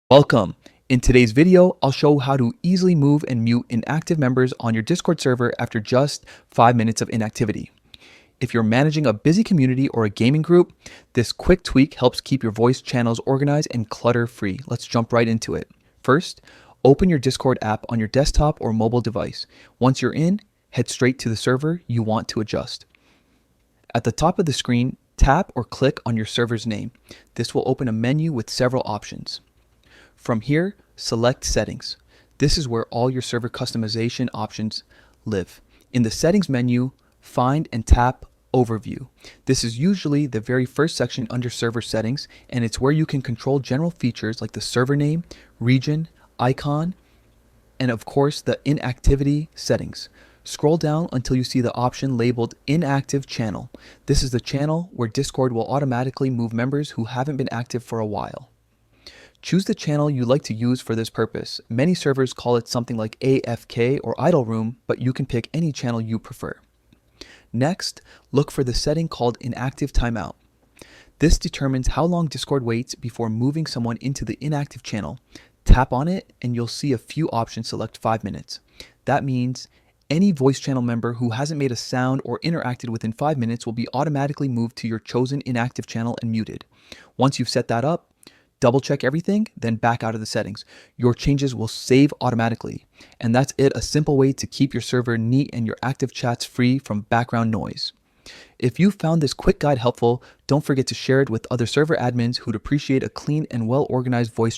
Welcome. In today's video, I'll show how to easily move and mute inactive members on your Discord server after just 5 minutes of inactivity. If you're managing a busy community or a gaming group, this quick tweak helps keep your voice channels organized and clutter-free. Let's jump right into it. First, open your Discord app on your desktop or mobile device. Once you're in, head straight to the server you want to adjust. At the top of the screen, tap or click on your server's name. This will open a menu with several options. From here, select Settings. This is where all your server customization options live. In the Settings menu, find and tap Overview. This is usually the very first section under Server Settings, and it's where you can control general features like the server name, region, icon, and of course the inactivity settings. Scroll down until you see the option labeled Inactive Channel. This is the channel where Discord will automatically move members who haven't been active for a while. Choose the channel you like to use for this purpose. Many servers call it something like AFK or idle room, but you can pick any channel you prefer. Next, look for the setting called Inactive Timeout. This determines how long Discord waits before moving someone into the inactive channel. Tap on it and you'll see a few options select 5 minutes. That means any voice channel member who hasn't made a sound or interacted within 5 minutes will be automatically moved to your chosen inactive channel and muted. Once you've set that up, double check everything, then back out of the settings. Your changes will save automatically. And that's it, a simple way to keep your server neat and your active chats free from background noise. If you found this quick guide helpful, don't forget to share it with other server admins who'd appreciate a clean and well-organized voice